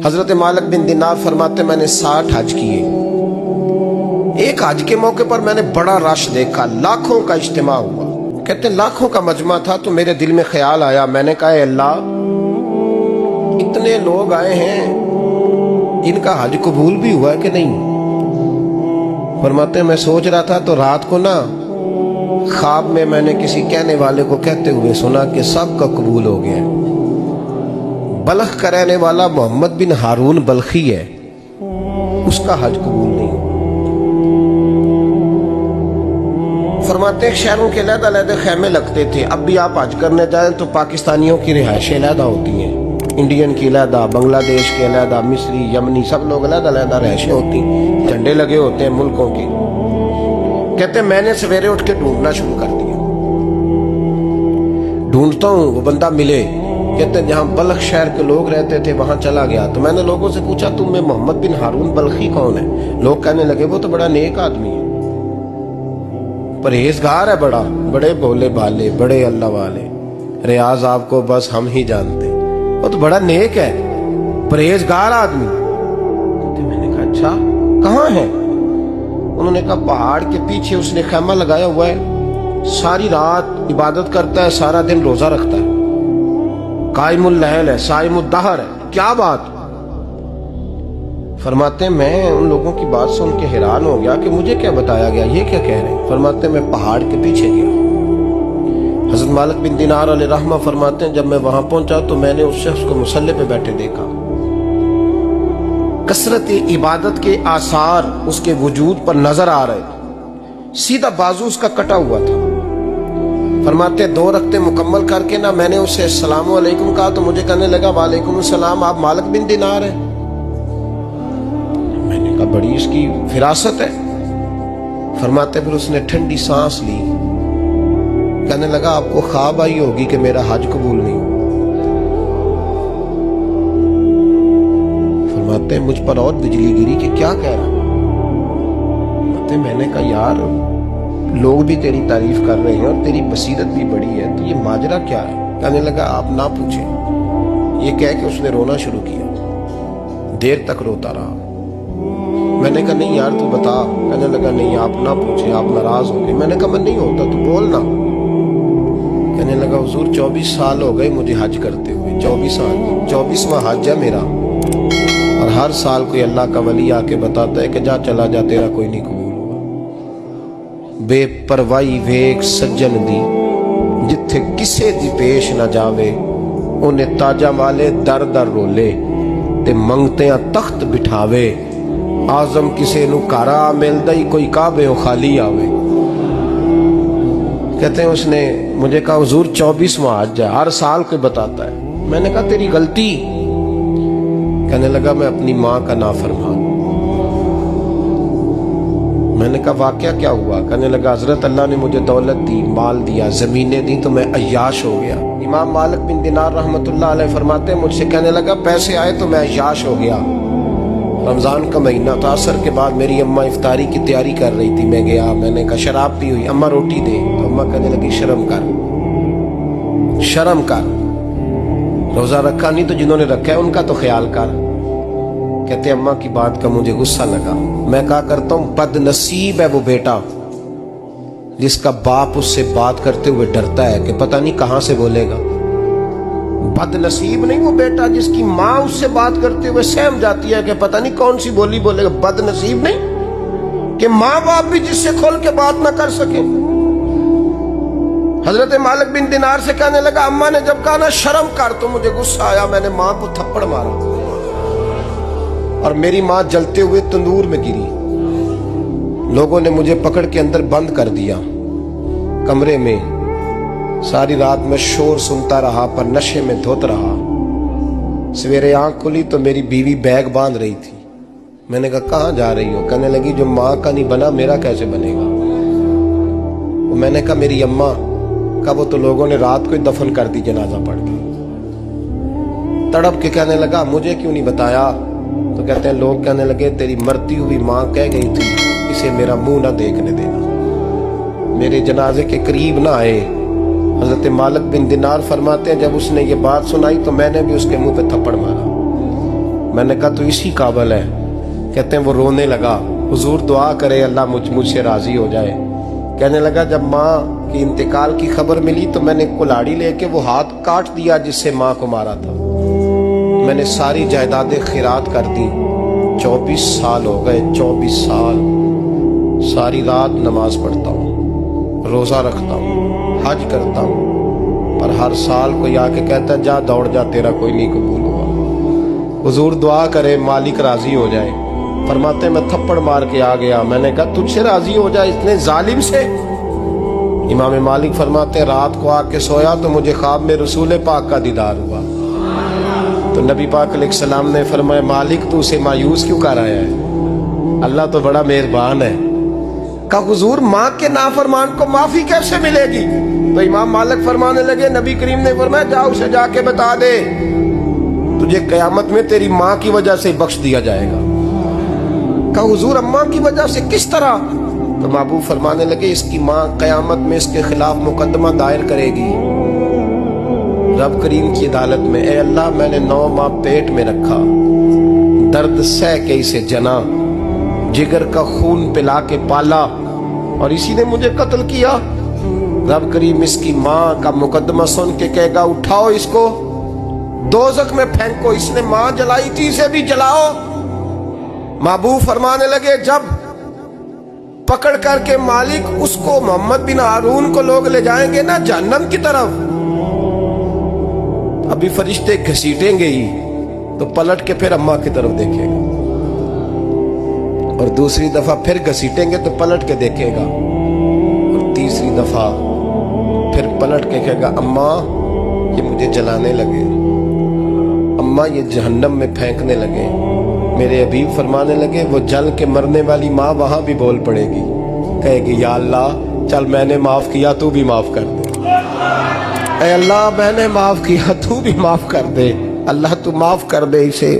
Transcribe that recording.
हजरत मालिक बिन दिनार फरमाते मैंने 60 हज किए। एक हज के मौके पर मैंने बड़ा रश देखा, लाखों का इज्तिमा हुआ। कहते लाखों का मजमा था तो मेरे दिल में ख्याल आया, मैंने कहा अल्लाह इतने लोग आए हैं, इनका हज कबूल भी हुआ है कि नहीं। फरमाते मैं सोच रहा था तो रात को ना ख्वाब में मैंने किसी कहने वाले को कहते हुए सुना कि सबका कबूल हो गया। बल्ख का रहने वाला मोहम्मद बिन हारून बल्खी है, उसका हज कबूल नहीं। फरमाते शहरों के अलग-अलग खैमे लगते थे। अब भी आप हज करने जाएं तो पाकिस्तानियों की रिहायशें अलग होती हैं, इंडियन की अलग, बांग्लादेश के अलग, मिस्री, यमनी, सब लोग अलग-अलग रिहायशें होती, झंडे लगे होते हैं मुल्कों के। कहते मैंने सवेरे उठ के ढूंढना शुरू कर दिया, ढूंढता हूँ वो बंदा मिले। कहते जहां बल्ख शहर के लोग रहते थे वहां चला गया तो मैंने लोगों से पूछा तुम में मोहम्मद बिन हारून बल्खी कौन है। लोग कहने लगे वो तो बड़ा नेक आदमी है, परहेजगार है, बड़े भोले भाले, बड़े अल्लाह वाले, रियाज आपको बस हम ही जानते, वो तो बड़ा नेक है, परहेजगार आदमी। तो मैंने कहा अच्छा कहाँ है। उन्होंने कहा पहाड़ के पीछे उसने खैमा लगाया हुआ है, सारी रात इबादत करता है, सारा दिन रोजा रखता है, कायमुल लैल है, साइमुद दहर है। क्या बात। फरमाते मैं उन लोगों की बात सुन के हैरान हो गया कि मुझे क्या बताया गया, ये क्या कह रहे हैं। फरमाते मैं पहाड़ के पीछे गया। हजरत मालिक बिन दिनार अलैहि रहमा फरमाते हैं जब मैं वहां पहुंचा तो मैंने उस शख्स को मुसल्ले पे बैठे देखा। कसरत इबादत के आसार उसके वजूद पर नजर आ रहे, सीधा बाजू उसका कटा हुआ था। फरमाते 2 रकते मुकम्मल करके ना मैंने उसे अस्सलाम वालेकुम कहा तो मुझे कहने लगा वालेकुम सलाम, आप मालिक बिन दिनार हैं। मैंने कहा बड़ी इसकी फिरासत है। फरमाते फिर उसने ठंडी सांस ली, कहने लगा आपको ख्वाब आई होगी कि मेरा हज कबूल नहीं। फरमाते मुझ पर और बिजली गिरी कि क्या कह रहा। मैंने कहा यार लोग भी तेरी तारीफ कर रहे हैं और तेरी बसीरत भी बड़ी है, तो ये माजरा क्या है। कहने लगा आप ना पूछें। ये कह के उसने रोना शुरू किया, देर तक रोता रहा। मैंने कहा नहीं यार तू बता। कहने लगा नहीं आप ना पूछें, आप नाराज हो गए। मैंने कहा मैं नहीं होता, तू बोल ना। कहने लगा हुजूर 24 साल हो गए मुझे हज करते हुए, 24 साल, 24वां हज है मेरा, और हर साल कोई अल्लाह का वली आके बताता है कि जा चला जा तेरा कोई नहीं कबूल हुआ। बेपरवाही वेख सज्जन दी जिथे किसे दी पेश ना जावे, उन्हें ताजा वाले दर दर रोले ते मंगते तख्त बिठावे। आजम किसे नु कारा मिलदा ही कोई काबे खाली आवे। कहते हैं उसने मुझे कहा हुजूर 24वां हज है, हर साल कोई बताता है। मैंने कहा तेरी गलती। कहने लगा मैं अपनी माँ का नाफरमान। मैंने कहा वाकया क्या हुआ। कहने लगा हजरत अल्लाह ने मुझे दौलत दी, माल दिया, जमीनें दी तो मैं अय्याश हो गया। इमाम मालिक बिन दिनार रहमतुल्लाह अलैह फरमाते हैं मुझसे कहने लगा पैसे आए तो मैं अय्याश हो गया। रमजान का महीना था, असर के बाद मेरी अम्मा इफ्तारी की तैयारी कर रही थी, मैं गया, मैंने कहा शराब पी हुई, अम्मा रोटी दे। तो अम्मा कहने लगी शर्म कर, शर्म कर, रोजा रखा नहीं तो जिन्होंने रखा है उनका तो ख्याल कर। कहते अम्मा की बात का मुझे गुस्सा लगा। मैं कहा करता हूं बदनसीब है वो बेटा जिसका बाप उससे बात करते हुए डरता है कि पता नहीं कहां से बोलेगा। बदनसीब नहीं वो बेटा जिसकी माँ उससे बात करते हुए सहम जाती है कि पता नहीं कौन सी बोली बोलेगा। बदनसीब नहीं कि माँ बाप भी जिससे खोल के बात ना कर सके। हजरत मालिक बिन दिनार से कहने लगा अम्मा ने जब कहा ना शर्म कर तो मुझे गुस्सा आया, मैंने माँ को थप्पड़ मारा और मेरी माँ जलते हुए तंदूर में गिरी। लोगों ने मुझे पकड़ के अंदर बंद कर दिया कमरे में। सारी रात मैं शोर सुनता रहा पर नशे में धोत रहा। सवेरे आंख खुली तो मेरी बीवी बैग बांध रही थी। मैंने कहा कहाँ जा रही हो। कहने लगी जो माँ का नहीं बना मेरा कैसे बनेगा। मैंने कहा मेरी अम्मा का, वो तो लोगों ने रात को ही दफन कर दी जनाजा पढ़ के। तड़प के कहने लगा मुझे क्यों नहीं बताया। तो कहते हैं लोग कहने लगे तेरी मरती हुई माँ कह गई थी इसे मेरा मुंह ना देखने देना, मेरे जनाजे के करीब ना आए। हजरत मालिक बिन दिनार फरमाते हैं जब उसने ये बात सुनाई तो मैंने भी उसके मुंह पे थप्पड़ मारा। मैंने कहा तो इसी काबिल है। कहते हैं वो रोने लगा, हुजूर दुआ करे अल्लाह मुझसे राजी हो जाए। कहने लगा जब माँ की इंतकाल की खबर मिली तो मैंने कुल्हाड़ी लेके वो हाथ काट दिया जिससे माँ को मारा था। मैंने सारी जायदादें खिरात कर दी। 24 साल हो गए, 24 साल। सारी रात नमाज पढ़ता हूँ, रोजा रखता हूँ, हज करता हूँ, पर हर साल कोई आके कहता है जा दौड़ जा, तेरा कोई नहीं कबूल हुआ। हुजूर दुआ करे मालिक राजी हो जाए। फरमाते मैं थप्पड़ मार के आ गया। मैंने कहा तुझसे राजी हो जाए इतने जालिम से? इमाम मालिक फरमाते रात को आके सोया तो मुझे ख्वाब में रसूल पाक का दीदार हुआ। तो नबी पाक अलैहिस्सलाम ने फरमाया मालिक तू उसे मायूस क्यों कर आया है? अल्लाह तो बड़ा मेहरबान है। कहा हुजूर माँ के नाफरमान को माफी कैसे मिलेगी? तो इमाम मालिक फरमाने लगे नबी करीम ने फरमाया जा उसे जाके बता दे तुझे कयामत में तेरी माँ की वजह से बख्श दिया जाएगा। कहा हुजूर अम्मा की वजह से किस तरह? तो महबूब फरमाने लगे इसकी माँ कयामत में इसके खिलाफ मुकदमा दायर करेगी रब करीम की अदालत में। ए अल्लाह मैंने 9 माह पेट में रखा, दर्द सह के इसे जना, जिगर का खून पिला के पाला और इसी ने मुझे कत्ल किया। रब करीम इसकी माँ का मुकदमा सुन के कहेगा उठाओ इसको दोज़ख में फेंको, इसने माँ जलाई थी इसे भी जलाओ। महबूब फरमाने लगे जब पकड़ करके मालिक उसको मोहम्मद बिन हारून को लोग ले जाएंगे ना जहन्नम की तरफ, अभी फरिश्ते घसीटेंगे ही तो पलट के फिर अम्मा की तरफ देखेगा और दूसरी दफा फिर घसीटेंगे तो पलट के देखेगा और तीसरी दफा फिर पलट के कहेगा अम्मा ये मुझे जलाने लगे, अम्मा ये जहन्नम में फेंकने लगे। मेरे हबीब फरमाने लगे वो जल के मरने वाली माँ वहां भी बोल पड़ेगी, कहेगी या अल्लाह चल मैंने माफ किया तू भी माफ कर दे। ऐ अल्लाह मैंने माफ किया तू भी माफ कर दे, अल्लाह तू माफ कर दे इसे।